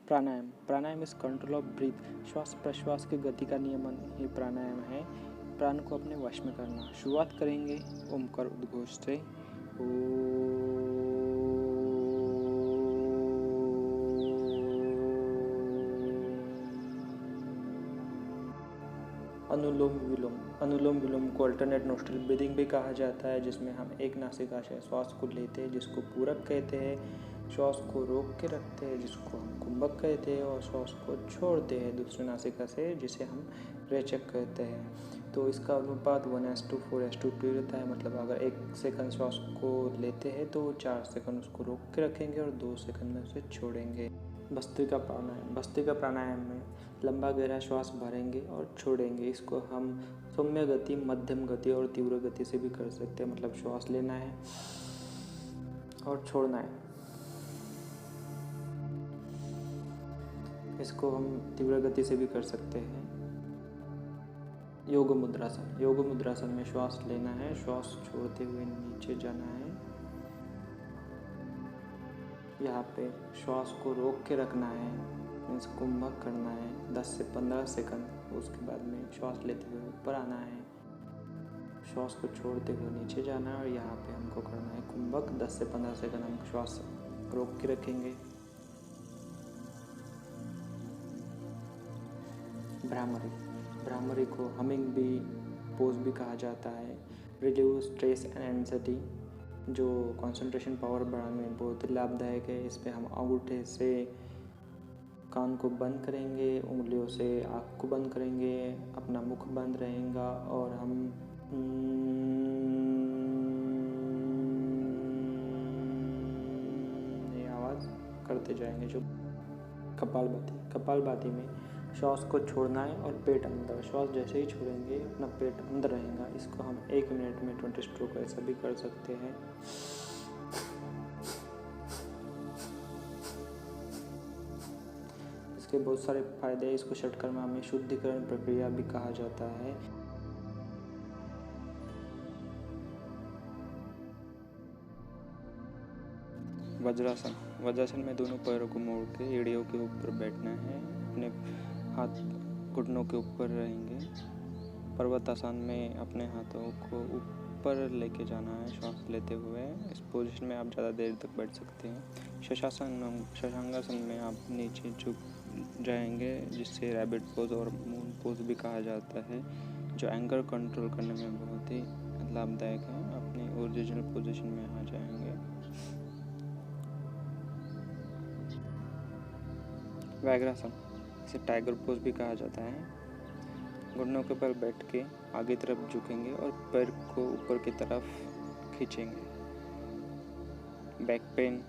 Pranayama. Pranayama is control of breath. श्वास प्रश्वास की गति का नियमन ही प्राणायाम है। प्राण को अपने वश में करना। शुरुआत करेंगे ओमकार उद्घोष से। अनुलोम विलोम। अनुलोम विलोम को अल्टरनेट नोस्ट्रल ब्रीदिंग भी कहा जाता है, जिसमें हम एक नासिका से श्वास को लेते हैं जिसको पूरक कहते हैं, श्वास को रोक के रखते हैं जिसको हम कुंभक कहते हैं, और श्वास को छोड़ते हैं दूसरी नासिका से जिसे हम रेचक कहते हैं। तो इसका अनुपात 1:4:2 रहता है। मतलब अगर 1 सेकंड श्वास को लेते हैं तो 4 सेकंड उसको रोक के रखेंगे और 2 सेकंड में उसे छोड़ेंगे। भस्त्रिका प्राणायाम। भस्त्रिका प्राणायाम में लंबा गहरा श्वास भरेंगे और छोड़ेंगे। इसको हम सौम्य गति, मध्यम गति और तीव्र गति से भी कर सकते हैं। मतलब श्वास लेना है और छोड़ना है। इसको हम तीव्र गति से भी कर सकते हैं। योग मुद्रासन। योग मुद्रासन में श्वास लेना है, श्वास छोड़ते हुए नीचे जाना है। यहाँ पे श्वास को रोक के रखना है, मीन्स कुंभक करना है 10 से 15 सेकंड। उसके बाद में श्वास लेते हुए ऊपर आना है, श्वास को छोड़ते हुए नीचे जाना है और यहाँ पे हमको करना है कुंभक। 10 से 15 सेकंड हम श्वास रोक के रखेंगे। भ्रामरी। भ्रामरी को हमिंग बी पोज भी कहा जाता है। रिलीव स्ट्रेस एंड एंजाइटी, जो कंसंट्रेशन पावर बढ़ाने में बहुत ही लाभदायक है। इस पर हम अंगूठे से कान को बंद करेंगे, उंगलियों से आँख को बंद करेंगे, अपना मुख बंद रहेगा और हम ये आवाज़ करते जाएंगे। जो कपालभाति। कपालभाति में श्वास को छोड़ना है और पेट अंदर। श्वास जैसे ही छोड़ेंगे अपना पेट अंदर रहेगा। इसको हम 1 मिनट में 20 स्ट्रोक ऐसा भी कर सकते हैं। इसके बहुत सारे फायदे। इसको षटकर्मा में शुद्धिकरण प्रक्रिया भी कहा जाता है। वज्रासन। वज्रासन में दोनों पैरों को मोड़ के एड़ियों के ऊपर बैठना है, अपने हाथ घुटनों के ऊपर रहेंगे। पर्वतासन में अपने हाथों को ऊपर लेके जाना है श्वास लेते हुए। इस पोजीशन में आप ज़्यादा देर तक बैठ सकते हैं। शशांगासन में आप नीचे झुक जाएंगे, जिससे रैबिट पोज और मून पोज भी कहा जाता है, जो एंगर कंट्रोल करने में बहुत ही लाभदायक है। अपनी ओरिजिनल पोजीशन में आ जाएंगे। व्याघ्रासन, इसे टाइगर पोज भी कहा जाता है। घुटनों के बल बैठ के आगे तरफ झुकेंगे और पैर को ऊपर की तरफ खींचेंगे। बैक पेन,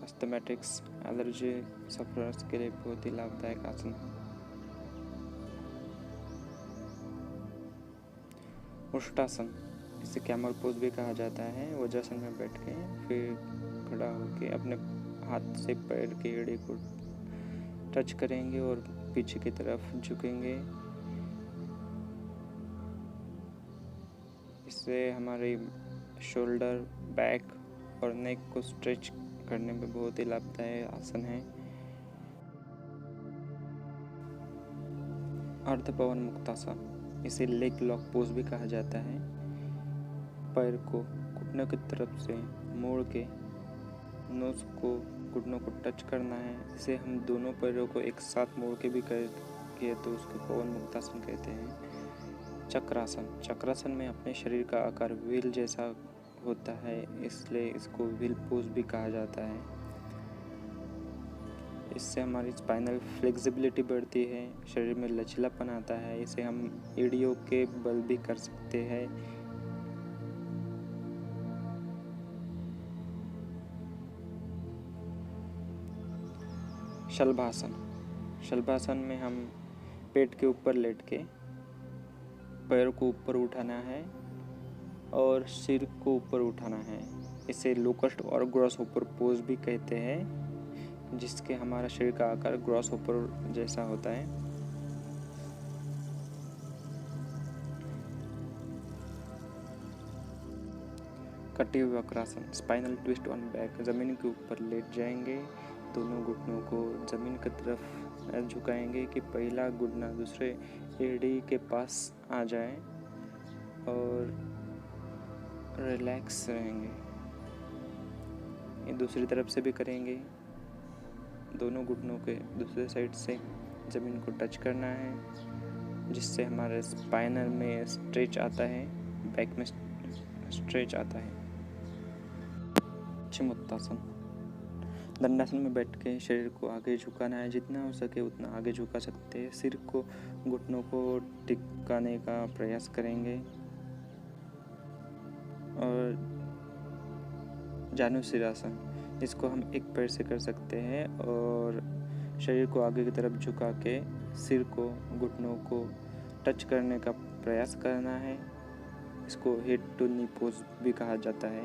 अस्थमैटिक्स, एलर्जी सफरर्स के लिए बहुत ही लाभदायक आसन है। उष्टासन, इसे कैमल पोज भी कहा जाता है। वज्रासन में बैठ के फिर खड़ा होके अपने हाथ से पैर के एड़े को टच करेंगे और पीछे की तरफ झुकेंगे। इससे हमारे शोल्डर, बैक और नेक को स्ट्रेच करने में बहुत ही लाभदायक आसन है। अर्ध पवन मुक्तासन, इसे लेग लॉक पोज भी कहा जाता है। पैर को घुटनों की तरफ से मोड़ के नोज को घुटनों को टच करना है। इसे हम दोनों पैरों को एक साथ मोड़ के भी किए तो उसको पवन मुक्तासन कहते हैं। चक्रासन। चक्रासन में अपने शरीर का आकार व्हील जैसा होता है, इसलिए इसको व्हील पोज भी कहा जाता है। इससे हमारी स्पाइनल फ्लेक्सिबिलिटी बढ़ती है, शरीर में लचीलापन आता है। इसे हम एड़ियों के बल भी कर सकते हैं। शलभासन। शलभासन में हम पेट के ऊपर लेट के पैर को ऊपर उठाना है और सिर को ऊपर उठाना है। इसे लोकस्ट और ग्रॉस होपर पोज भी कहते हैं, जिसके हमारा शरीर का आकार ग्रॉस होपर जैसा होता है। कटी हुई Vakrasana, spinal twist on back. जमीन के ऊपर लेट जाएंगे, दोनों घुटनों को ज़मीन की तरफ झुकाएंगे कि पहला घुटना दूसरे एड़ी के पास आ जाए और रिलैक्स रहेंगे। ये दूसरी तरफ से भी करेंगे। दोनों घुटनों के दूसरे साइड से ज़मीन को टच करना है, जिससे हमारे स्पाइनल में स्ट्रेच आता है, बैक में स्ट्रेच आता है। छिमुत्तासन। दंडासन में बैठ के शरीर को आगे झुकाना है, जितना हो सके उतना आगे झुका सकते हैं। सिर को, घुटनों को टिकाने का प्रयास करेंगे और जानुसिरासन, इसको हम एक पैर से कर सकते हैं और शरीर को आगे की तरफ झुका के सिर को, घुटनों को टच करने का प्रयास करना है। इसको हेड टू नी पोज भी कहा जाता है।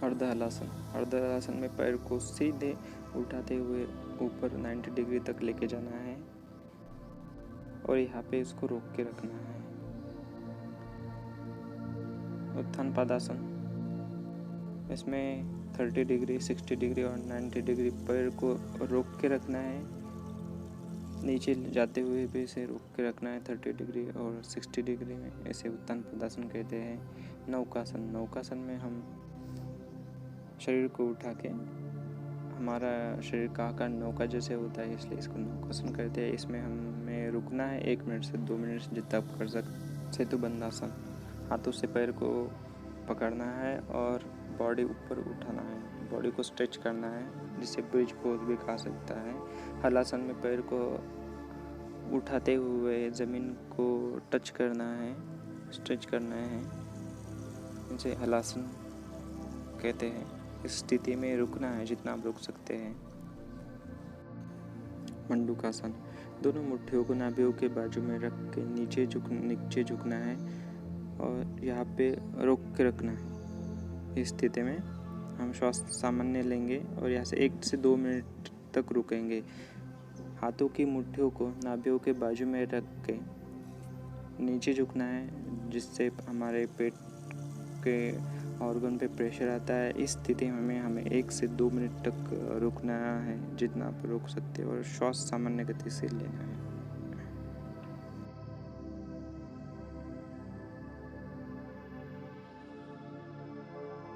अर्ध हलासन। अर्ध हलासन में पैर को सीधे उठाते हुए ऊपर 90 डिग्री तक लेके जाना है और यहाँ पे इसको रोक के रखना है। उत्थान पादासन, इसमें 30 डिग्री, 60 डिग्री और 90 डिग्री पैर को रोक के रखना है। नीचे जाते हुए भी इसे रोक के रखना है 30 डिग्री और 60 डिग्री में। इसे उत्थान पादासन कहते हैं। नौकासन। नौकासन में हम शरीर को उठा के, हमारा शरीर का आकार नौका जैसे होता है, इसलिए इसको नौकासन कहते हैं। इसमें हमें रुकना है 1 मिनट से 2 मिनट जितना आप कर सकते। सेतुबंधासन, हाथों से पैर को पकड़ना है और बॉडी ऊपर उठाना है, बॉडी को स्ट्रेच करना है, जिसे ब्रिज पोज भी कहा सकता है। हलासन में पैर को उठाते हुए ज़मीन को टच करना है, स्ट्रेच करना है, इसे हलासन कहते हैं। इस स्थिति में रुकना है जितना आप रुक सकते हैं। मंडूकासन, दोनों मुट्ठियों को नाभियों के बाजू में रख के नीचे झुकना है और यहाँ पे रोक के रखना है। इस स्थिति में हम श्वास सामान्य लेंगे और यहाँ से 1 से 2 मिनट तक रुकेंगे। हाथों की मुट्ठियों को नाभियों के बाजू में रख के नीचे झुकना है, जिससे हमारे पेट के ऑर्गन पे प्रेशर आता है। इस स्थिति में हमें 1 से 2 मिनट तक रुकना है, जितना आप रुक सकते हो, और श्वास सामान्य गति से लेना है।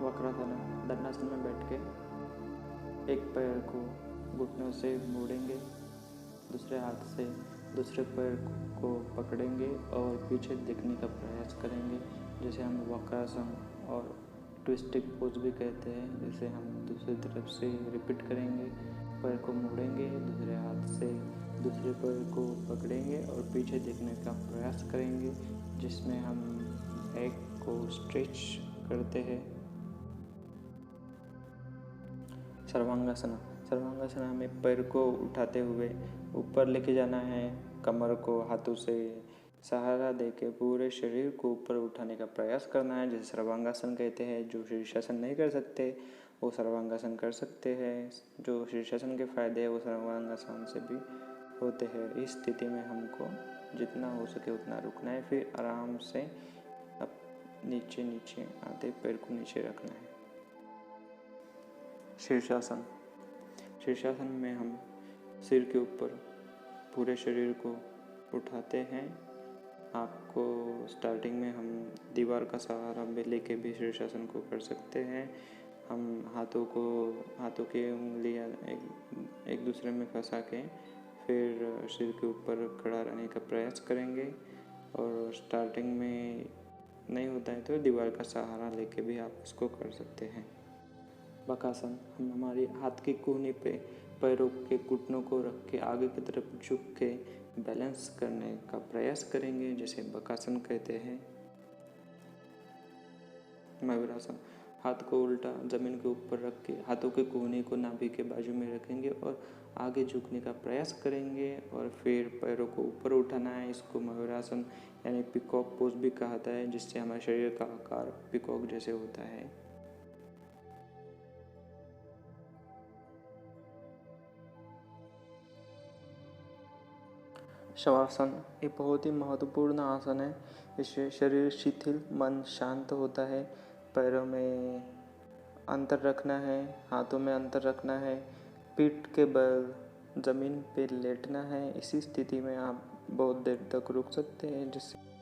वक्रासन। दंडासन में बैठ के एक पैर को घुटनों से मोड़ेंगे, दूसरे हाथ से दूसरे पैर को पकड़ेंगे और पीछे देखने का प्रयास करेंगे, जिसे हम वक्रासन और ट्विस्टिंग पोज भी कहते हैं। जिसे हम दूसरी तरफ से रिपीट करेंगे। पैर को मोड़ेंगे, दूसरे हाथ से दूसरे पैर को पकड़ेंगे और पीछे देखने का प्रयास करेंगे, जिसमें हम बैक को स्ट्रेच करते हैं। सर्वांगासन। सर्वांगासन हमें पैर को उठाते हुए ऊपर लेके जाना है, कमर को हाथों से सहारा देके पूरे शरीर को ऊपर उठाने का प्रयास करना है, जिसे सर्वांगासन कहते हैं। जो शीर्षासन नहीं कर सकते वो सर्वांगासन कर सकते हैं। जो शीर्षासन के फायदे हैं वो सर्वांगासन से भी होते हैं। इस स्थिति में हमको जितना हो सके उतना रुकना है, फिर आराम से अब नीचे आधे पैर को नीचे रखना है। शीर्षासन। शीर्षासन में हम सिर के ऊपर पूरे शरीर को उठाते हैं। आपको स्टार्टिंग में हम दीवार का सहारा भी लेके भी शीर्षासन को कर सकते हैं। हम हाथों की उंगलियां एक दूसरे में फंसा के फिर सिर के ऊपर खड़ा रहने का प्रयास करेंगे, और स्टार्टिंग में नहीं होता है तो दीवार का सहारा लेके भी आप इसको कर सकते हैं। बकासन। हम हमारी हाथ की कोहनी पे पैरों के घुटनों को रख के आगे की तरफ झुक के बैलेंस करने का प्रयास करेंगे, जिसे बकासन कहते हैं। मयूरासन। हाथ को उल्टा जमीन के ऊपर रख के हाथों के कोहनी को नाभि के बाजू में रखेंगे और आगे झुकने का प्रयास करेंगे, और फिर पैरों को ऊपर उठाना है। इसको मयूरासन यानी पीकॉक पोज भी कहता है, जिससे हमारे शरीर का आकार पीकॉक जैसे होता है। शवासन एक बहुत ही महत्वपूर्ण आसन है। इससे शरीर शिथिल, मन शांत होता है। पैरों में अंतर रखना है, हाथों में अंतर रखना है, पीठ के बल ज़मीन पे लेटना है। इसी स्थिति में आप बहुत देर तक रुक सकते हैं, जिससे